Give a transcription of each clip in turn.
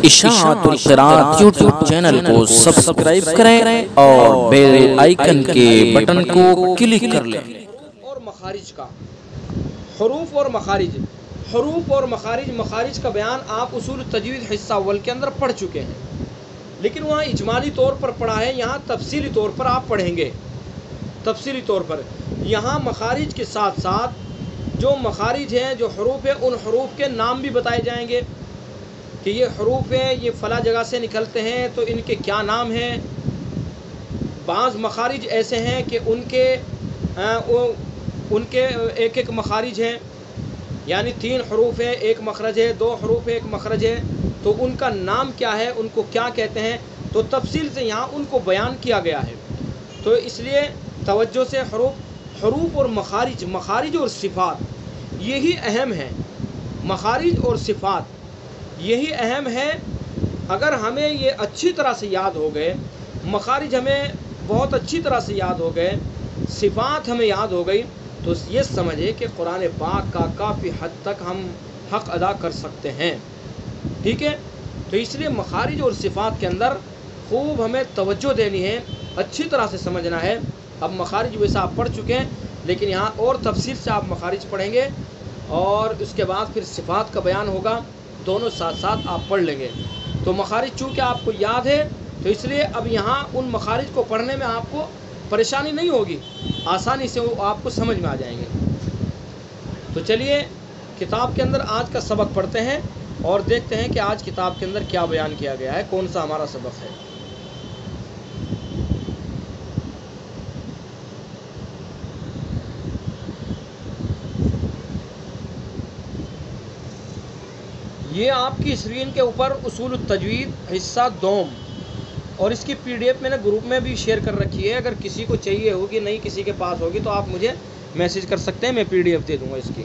اشاعت القراءت YouTube channel کو subscribe کریں اور بیل آئیکن کے بٹن کو کلک کر لیں۔ اور مخارج کا حروف اور مخارج، حروف اور مخارج کا بیان آپ اصول التجوید حصہ اول کے اندر پڑھ چکے ہیں، لیکن وہاں اجمالی طور پر پڑھا ہے، یہاں تفصیلی طور پر آپ پڑھیں گے۔ تفصیلی طور پر یہاں مخارج کے ساتھ ساتھ جو مخارج ہیں، جو حروف ہیں، ان حروف کے نام بھی بتائے جائیں گے کہ یہ حروف ہیں، یہ فلاں جگہ سے نکلتے ہیں تو ان کے کیا نام ہیں۔ بعض مخارج ایسے ہیں کہ ان کے ایک ایک مخارج ہیں، یعنی 3 حروف ہیں، 1 مخرج ہے، 2 حروف ہے، 1 مخرج ہے، تو ان کا نام کیا ہے، ان کو کیا کہتے ہیں، تو تفصیل سے یہاں ان کو بیان کیا گیا ہے۔ تو اس لیے توجہ سے حروف اور مخارج اور صفات یہی اہم ہیں، مخارج اور صفات یہی اہم ہے۔ اگر ہمیں یہ اچھی طرح سے یاد ہو گئے، مخارج ہمیں بہت اچھی طرح سے یاد ہو گئے، صفات ہمیں یاد ہو گئی، تو یہ سمجھے کہ قرآن پاک کا کافی حد تک ہم حق ادا کر سکتے ہیں، ٹھیک ہے۔ تو اس لیے مخارج اور صفات کے اندر خوب ہمیں توجہ دینی ہے، اچھی طرح سے سمجھنا ہے۔ اب مخارج ویسے آپ پڑھ چکے ہیں، لیکن یہاں اور تفصیل سے آپ مخارج پڑھیں گے، اور اس کے بعد پھر صفات کا بیان ہوگا، دونوں ساتھ ساتھ آپ پڑھ لیں گے۔ تو مخارج چونکہ آپ کو یاد ہے، تو اس لیے اب یہاں ان مخارج کو پڑھنے میں آپ کو پریشانی نہیں ہوگی، آسانی سے وہ آپ کو سمجھ میں آ جائیں گے۔ تو چلیے کتاب کے اندر آج کا سبق پڑھتے ہیں اور دیکھتے ہیں کہ آج کتاب کے اندر کیا بیان کیا گیا ہے، کون سا ہمارا سبق ہے۔ یہ آپ کی اسکرین کے اوپر اصول التجوید حصہ دوم، اور اس کی PDF میں نے گروپ میں بھی شیئر کر رکھی ہے، اگر کسی کو چاہیے ہوگی، نہیں کسی کے پاس ہوگی تو آپ مجھے میسج کر سکتے ہیں، میں PDF دے دوں گا اس کی۔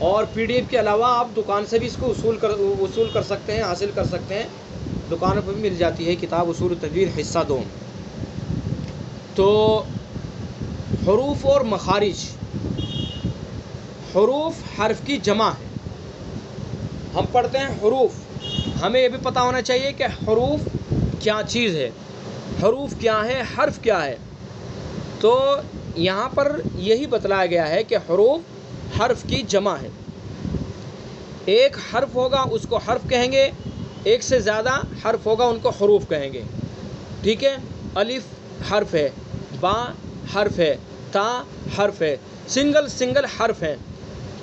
اور PDF کے علاوہ آپ دکان سے بھی اس کو وصول کر سکتے ہیں، حاصل کر سکتے ہیں، دکانوں پہ بھی مل جاتی ہے کتاب اصول التجوید حصہ دوم۔ تو حروف اور مخارج، حروف حرف کی جمع ہے۔ ہم پڑھتے ہیں حروف، ہمیں یہ بھی پتہ ہونا چاہیے کہ حروف کیا چیز ہے، حروف کیا ہے، حرف کیا ہے۔ تو یہاں پر یہی بتلایا گیا ہے کہ حروف حرف کی جمع ہے۔ ایک حرف ہوگا اس کو حرف کہیں گے، ایک سے زیادہ حرف ہوگا ان کو حروف کہیں گے، ٹھیک ہے۔ الف حرف ہے، با حرف ہے، تا حرف ہے، سنگل حرف ہے،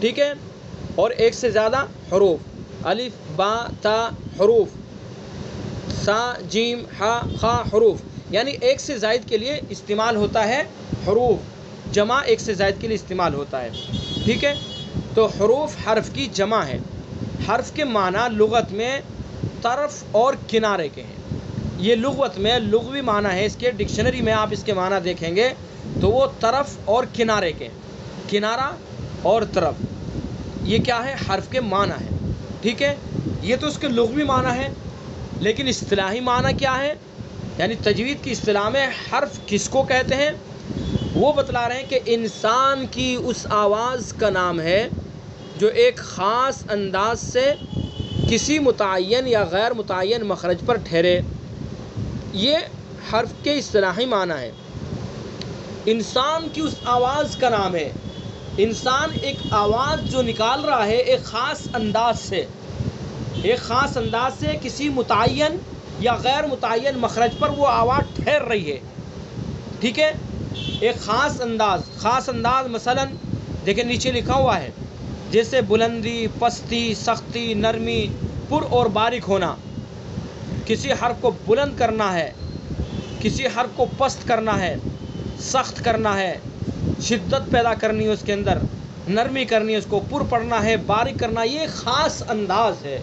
ٹھیک ہے۔ اور ایک سے زیادہ حروف، الف با تا حروف، سا جیم ہا خا حروف، یعنی ایک سے زائد کے لیے استعمال ہوتا ہے حروف، جمع ایک سے زائد کے لیے استعمال ہوتا ہے، ٹھیک ہے۔ تو حروف حرف کی جمع ہے۔ حرف کے معنی لغت میں طرف اور کنارے کے ہیں، یہ لغت میں لغوی معنی ہے، اس کے ڈکشنری میں آپ اس کے معنی دیکھیں گے تو وہ طرف اور کنارے کے، کنارہ اور طرف، یہ کیا ہے، حرف کے معنی ہے، ٹھیک ہے۔ یہ تو اس کے لغوی معنی ہے، لیکن اصطلاحی معنی کیا ہے، یعنی تجوید کی اصطلاح میں حرف کس کو کہتے ہیں، وہ بتلا رہے ہیں کہ انسان کی اس آواز کا نام ہے جو ایک خاص انداز سے کسی متعین یا غیر متعین مخرج پر ٹھہرے، یہ حرف کے اصطلاحی معنی ہے۔ انسان کی اس آواز کا نام ہے، انسان ایک آواز جو نکال رہا ہے ایک خاص انداز سے کسی متعین یا غیر متعین مخرج پر وہ آواز ٹھہر رہی ہے، ٹھیک ہے۔ ایک خاص انداز مثلا دیکھیں نیچے لکھا ہوا ہے، جیسے بلندی، پستی، سختی، نرمی، پر اور باریک ہونا۔ کسی حرف کو بلند کرنا ہے، کسی حرف کو پست کرنا ہے، سخت کرنا ہے، شدت پیدا کرنی ہے اس کے اندر، نرمی کرنی ہے، اس کو پر پڑھنا ہے، باریک کرنا ہے، یہ خاص انداز ہے،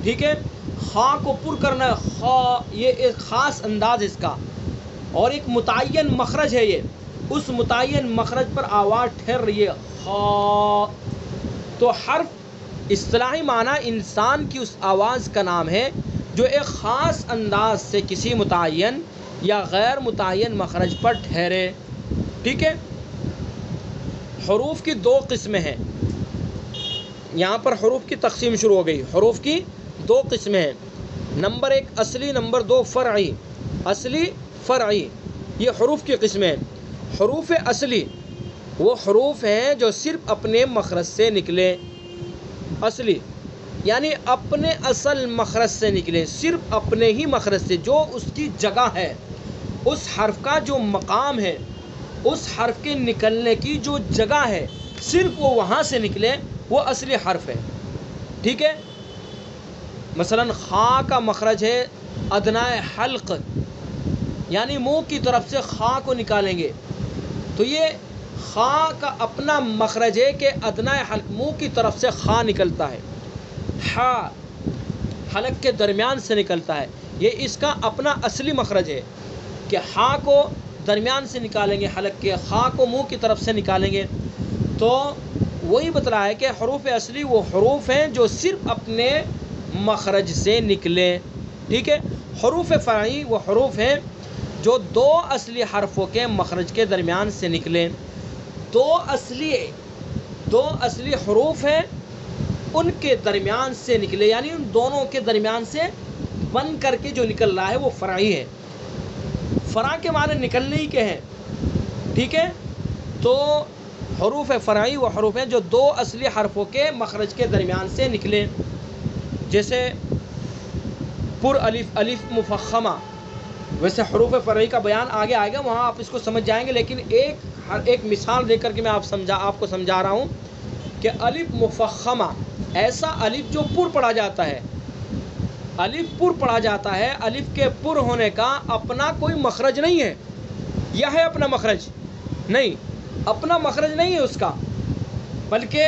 ٹھیک ہے۔ خا کو پر کرنا ہے، خا، یہ ایک خاص انداز اس کا، اور ایک متعین مخرج ہے، یہ اس متعین مخرج پر آواز ٹھہر رہی ہے، خا۔ تو حرف اصطلاحی معنی انسان کی اس آواز کا نام ہے جو ایک خاص انداز سے کسی متعین یا غیر متعین مخرج پر ٹھہرے، ٹھیک ہے۔ حروف کی 2 قسمیں ہیں، یہاں پر حروف کی تقسیم شروع ہو گئی، حروف کی دو قسمیں ہیں، نمبر ایک اصلی، نمبر دو فرعی. اصلی فرعی یہ حروف کی قسمیں ہیں. حروف اصلی وہ حروف ہیں جو صرف اپنے مخرج سے نکلیں. اصلی یعنی اپنے اصل مخرج سے نکلیں، صرف اپنے ہی مخرج سے، جو اس کی جگہ ہے، اس حرف کا جو مقام ہے، اس حرف کے نکلنے کی جو جگہ ہے، صرف وہ وہاں سے نکلے، وہ اصلی حرف ہے. ٹھیک ہے. مثلا خا کا مخرج ہے ادنائے حلق، یعنی منہ کی طرف سے خا کو نکالیں گے تو یہ خا کا اپنا مخرج ہے کہ ادنائے حلق، منہ کی طرف سے خا نکلتا ہے. ہا حلق کے درمیان سے نکلتا ہے، یہ اس کا اپنا اصلی مخرج ہے کہ ہا کو درمیان سے نکالیں گے حلق کے، خا کو منہ کی طرف سے نکالیں گے. تو وہی بتلا ہے کہ حروف اصلی وہ حروف ہیں جو صرف اپنے مخرج سے نکلیں. ٹھیک ہے. حروف فرعی وہ حروف ہیں جو دو اصلی حرفوں کے مخرج کے درمیان سے نکلیں. دو اصلی حروف ہیں، ان کے درمیان سے نکلے، یعنی ان دونوں کے درمیان سے بن کر کے جو نکل رہا ہے وہ فرعی ہے. فرع کے معنی نکلنے ہی کے ہیں. ٹھیک ہے. تو حروف فرعی وہ حروف ہیں جو دو اصلی حرفوں کے مخرج کے درمیان سے نکلیں. جیسے پر الف، الف مفخمہ. ویسے حروف فرعی کا بیان آگے آئے گا، وہاں آپ اس کو سمجھ جائیں گے، لیکن ایک مثال دے کر کے میں آپ کو سمجھا رہا ہوں کہ الف مفخمہ ایسا الف جو پر پڑھا جاتا ہے. الف پر پڑھا جاتا ہے، الف کے پر ہونے کا اپنا کوئی مخرج نہیں ہے. یہ ہے اپنا مخرج نہیں، اپنا مخرج نہیں ہے اس کا، بلکہ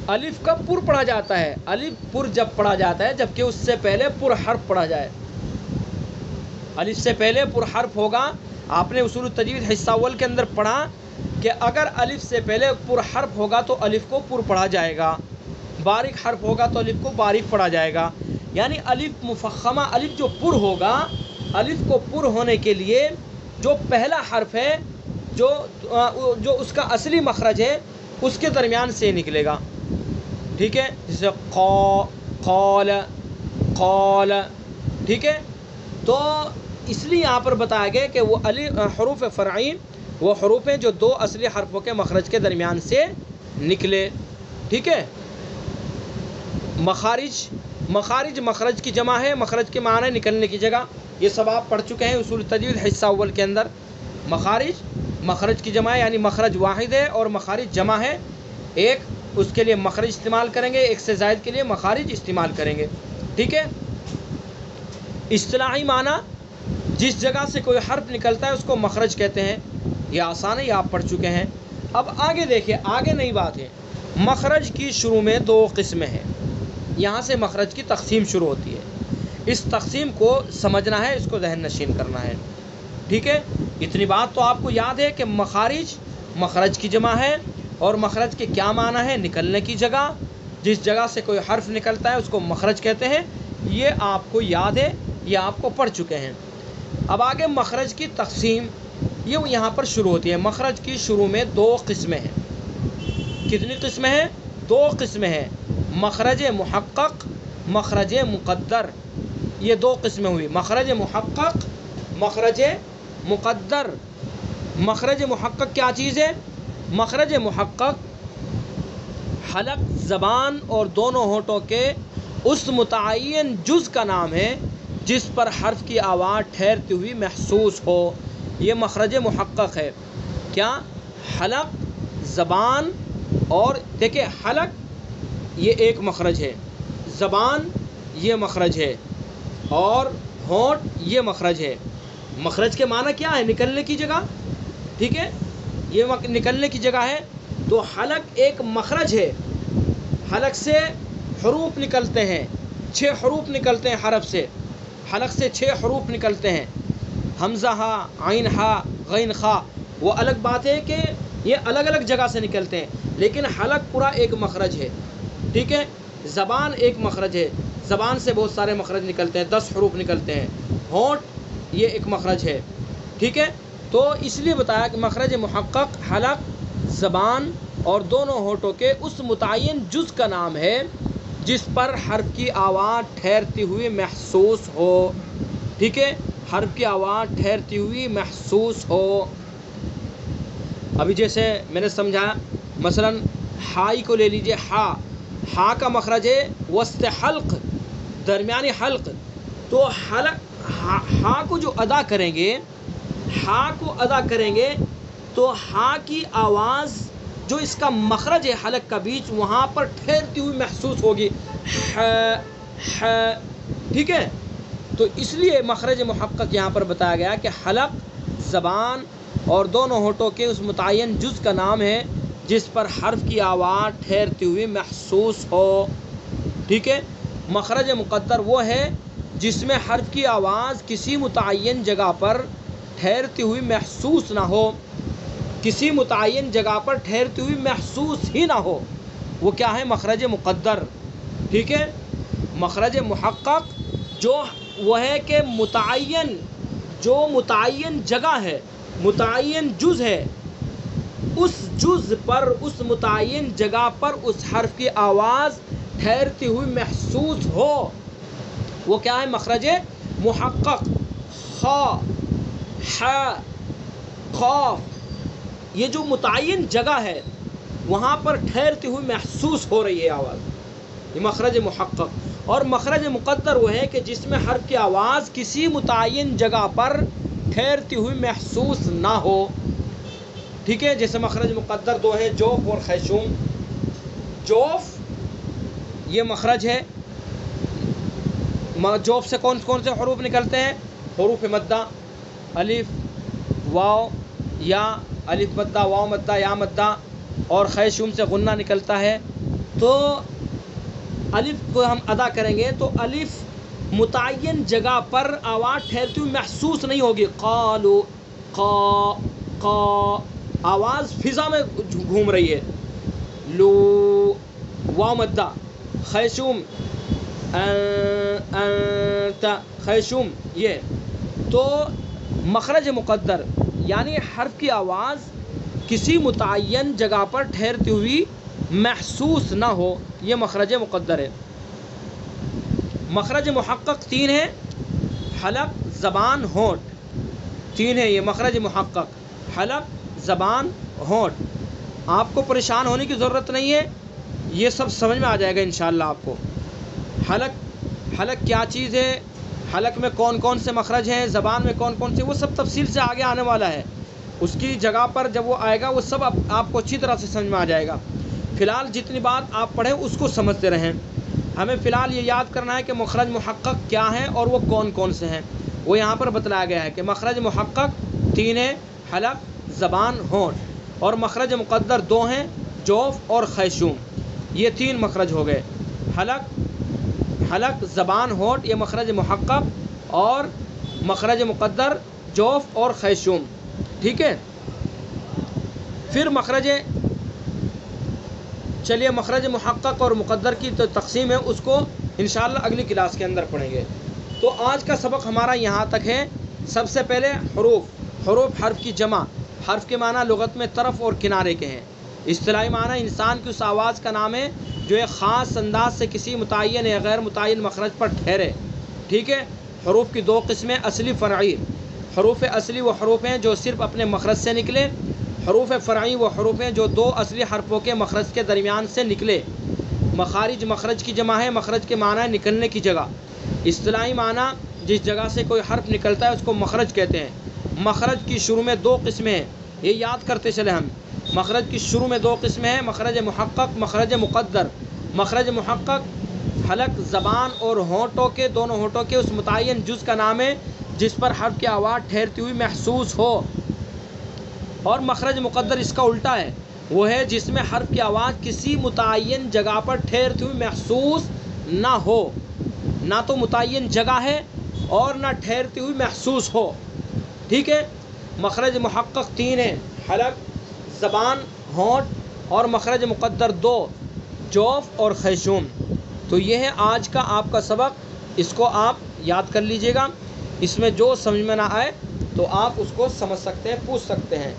الف کا پر پڑھا جاتا ہے. الف پر جب پڑھا جاتا ہے جبکہ اس سے پہلے پر حرف پڑھا جائے. الف سے پہلے پر حرف ہوگا. آپ نے اصول التجوید حصہ اول کے اندر پڑھا کہ اگر الف سے پہلے پر حرف ہوگا تو الف کو پر پڑھا جائے گا، باریک حرف ہوگا تو الف کو باریک پڑھا جائے گا. یعنی الف مفخمہ، الف جو پر ہوگا، الف کو پر ہونے کے لیے جو پہلا حرف ہے، جو اس کا اصلی مخرج ہے، اس کے درمیان سے نکلے گا. ٹھیک ہے. جیسے قال، قال. ٹھیک ہے. تو اس لیے یہاں پر بتایا گیا کہ وہ حروف فرعی وہ حروف ہیں جو دو اصلی حرفوں کے مخرج کے درمیان سے نکلے. ٹھیک ہے. مخارج، مخارج مخرج کی جمع ہے. مخرج کے معنی نکلنے کی جگہ، یہ سب آپ پڑھ چکے ہیں اصول تجوید حصہ اول کے اندر. مخارج مخرج کی جمع ہے، یعنی مخرج واحد ہے اور مخارج جمع ہے. ایک اس کے لیے مخرج استعمال کریں گے، ایک سے زائد کے لیے مخارج استعمال کریں گے. ٹھیک ہے. اصطلاحی معنی جس جگہ سے کوئی حرف نکلتا ہے اس کو مخرج کہتے ہیں. یہ آسان ہے، یہ آپ پڑھ چکے ہیں. اب آگے دیکھیں، آگے نئی بات ہے. مخرج کی شروع میں دو قسمیں ہیں. یہاں سے مخرج کی تقسیم شروع ہوتی ہے. اس تقسیم کو سمجھنا ہے، اس کو ذہن نشین کرنا ہے. ٹھیک ہے. اتنی بات تو آپ کو یاد ہے کہ مخارج مخرج کی جمع ہے، اور مخرج کے کیا معنی ہے؟ نکلنے کی جگہ. جس جگہ سے کوئی حرف نکلتا ہے اس کو مخرج کہتے ہیں. یہ آپ کو یاد ہے، یہ آپ کو پڑھ چکے ہیں. اب آگے مخرج کی تقسیم یہ یہاں پر شروع ہوتی ہے. مخرج کی شروع میں دو قسمیں ہیں. کتنی قسمیں ہیں؟ دو قسمیں ہیں. مخرج محقق، مخرج مقدر. یہ دو قسمیں ہوئی، مخرج محقق، مخرج مقدر. مخرج محقق کیا چیز ہے؟ مخرج محقق حلق، زبان اور دونوں ہونٹوں کے اس متعین جز کا نام ہے جس پر حرف کی آواز ٹھہرتی ہوئی محسوس ہو. یہ مخرج محقق ہے. کیا؟ حلق، زبان، اور دیکھیں حلق یہ ایک مخرج ہے، زبان یہ مخرج ہے، اور ہونٹ یہ مخرج ہے. مخرج کے معنی کیا ہے؟ نکلنے کی جگہ. ٹھیک ہے. یہ نکلنے کی جگہ ہے. تو حلق ایک مخرج ہے. حلق سے حروف نکلتے ہیں، 6 حروف نکلتے ہیں حرف سے. حلق سے 6 حروف نکلتے ہیں. حمزہ ہا، عین ہا، غین خا. وہ الگ بات ہے کہ یہ الگ الگ جگہ سے نکلتے ہیں، لیکن حلق پورا ایک مخرج ہے. ٹھیک ہے. زبان ایک مخرج ہے، زبان سے بہت سارے مخرج نکلتے ہیں، 10 حروف نکلتے ہیں. ہونٹ یہ ایک مخرج ہے. ٹھیک ہے. تو اس لیے بتایا کہ مخرج محقق حلق، زبان اور دونوں ہونٹوں کے اس متعین جز کا نام ہے جس پر حرف کی آواز ٹھہرتی ہوئی محسوس ہو. ٹھیک ہے, حرف کی آواز ٹھہرتی ہوئی محسوس ہو. ابھی جیسے میں نے سمجھایا, مثلا ہائی کو لے لیجئے, ہا کا مخرج ہے وسط حلق, درمیانی حلق. تو ہا کو جو ادا کریں گے, تو ہا کی آواز جو اس کا مخرج ہے حلق کا بیچ, وہاں پر ٹھہرتی ہوئی محسوس ہوگی. ٹھیک ہے, تو اس لیے مخرج محقق یہاں پر بتایا گیا کہ حلق زبان اور دونوں ہونٹوں کے اس متعین جز کا نام ہے جس پر حرف کی آواز ٹھہرتی ہوئی محسوس ہو. ٹھیک ہے, مخرج مقدر وہ ہے جس میں حرف کی آواز کسی متعین جگہ پر ٹھہرتی ہوئی محسوس نہ ہو, کسی متعین جگہ پر ٹھہرتی ہوئی محسوس ہی نہ ہو. وہ کیا ہے؟ مخرج مقدر. ٹھیک ہے, مخرج محقق جو وہ ہے کہ متعین جگہ ہے, متعین جز ہے, اس جز پر, اس متعین جگہ پر اس حرف کی آواز ٹھہرتی ہوئی محسوس ہو. وہ کیا ہے؟ مخرج محقق. خا, ح, خاف, یہ جو متعین جگہ ہے وہاں پر ٹھہرتی ہوئی محسوس ہو رہی ہے آواز, یہ مخرج محقق. اور مخرج مقدر وہ ہے کہ جس میں حرف کی آواز کسی متعین جگہ پر ٹھہرتی ہوئی محسوس نہ ہو. ٹھیک ہے, جیسے مخرج مقدر دو ہے, جوف اور خیشوم. جوف یہ مخرج ہے, جوف سے کون کون سے حروف نکلتے ہیں؟ حروف مدہ, الف, واو, یا, الف مدہ, واو مدہ, یا مدہ. اور خیشوم سے غنہ نکلتا ہے. تو الف کو ہم ادا کریں گے تو الف متعین جگہ پر آواز ٹھہرتی ہوئی محسوس نہیں ہوگی. قالو, قا, قا, آواز فضا میں گھوم رہی ہے. لو, واو مدہ. خیشوم, انت, خیشوم. یہ تو مخرج مقدر یعنی حرف کی آواز کسی متعین جگہ پر ٹھہرتی ہوئی محسوس نہ ہو, یہ مخرج مقدر ہے. مخرج محقق تین ہے, حلق, زبان, ہونٹ. تین ہے یہ مخرج محقق, حلق, زبان, ہونٹ. آپ کو پریشان ہونے کی ضرورت نہیں ہے, یہ سب سمجھ میں آ جائے گا انشاءاللہ آپ کو. حلق کیا چیز ہے, حلق میں کون کون سے مخرج ہیں, زبان میں کون کون سے, وہ سب تفصیل سے آگے آنے والا ہے. اس کی جگہ پر جب وہ آئے گا وہ سب آپ کو اچھی طرح سے سمجھ میں آ جائے گا. فی الحال جتنی بات آپ پڑھیں اس کو سمجھتے رہیں. ہمیں فی الحال یہ یاد کرنا ہے کہ مخرج محقق کیا ہیں اور وہ کون کون سے ہیں. وہ یہاں پر بتلایا گیا ہے کہ مخرج محقق تین ہیں, حلق, زبان, ہونٹ. اور مخرج مقدر دو ہیں, جوف اور خیشوم. یہ تین مخرج ہو گئے. حلق, زبان, ہونٹ, یہ مخرج محقق. اور مخرج مقدر جوف اور خیشوم. ٹھیک ہے, پھر چلیے مخرج محقق اور مقدر کی تو تقسیم ہے, اس کو انشاءاللہ اگلی کلاس کے اندر پڑھیں گے. تو آج کا سبق ہمارا یہاں تک ہے. سب سے پہلے حروف حرف کی جمع. حرف کے معنی لغت میں طرف اور کنارے کے ہیں. اصطلاحی معنی انسان کی اس آواز کا نام ہے جو ایک خاص انداز سے کسی متعین یا غیر متعین مخرج پر ٹھہرے. ٹھیک ہے, حروف کی دو قسمیں, اصلی, فرعی. حروف اصلی وہ حروف ہیں جو صرف اپنے مخرج سے نکلے. حروف فرعی وہ حروف ہیں جو دو اصلی حرفوں کے مخرج کے درمیان سے نکلے. مخارج مخرج کی جمع ہے. مخرج کے معنی نکلنے کی جگہ. اصطلاحی معنی جس جگہ سے کوئی حرف نکلتا ہے اس کو مخرج کہتے ہیں. مخرج کی شروع میں دو قسمیں ہیں, یہ یاد کرتے چلے ہم. مخرج کی شروع میں دو قسمیں ہیں, مخرج محقق, مخرج مقدر. مخرج محقق حلق, زبان اور ہونٹوں کے, دونوں ہونٹوں کے اس متعین جز کا نام ہے جس پر حرف کی آواز ٹھہرتی ہوئی محسوس ہو. اور مخرج مقدر اس کا الٹا ہے, وہ ہے جس میں حرف کی آواز کسی متعین جگہ پر ٹھہرتی ہوئی محسوس نہ ہو. نہ تو متعین جگہ ہے اور نہ ٹھہرتی ہوئی محسوس ہو. ٹھیک ہے, مخرج محقق تین ہیں, حلق, زبان, ہونٹ. اور مخرج مقدر دو, جوف اور خیشوم. تو یہ ہے آج کا آپ کا سبق, اس کو آپ یاد کر لیجئے گا. اس میں جو سمجھ میں نہ آئے تو آپ اس کو سمجھ سکتے ہیں, پوچھ سکتے ہیں.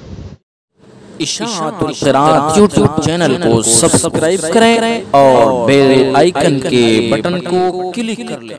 اشاعت القراءت یوٹیوب چینل کو سبسکرائب کریں اور بیل آئیکن کے بٹن کو کلک کر لیں۔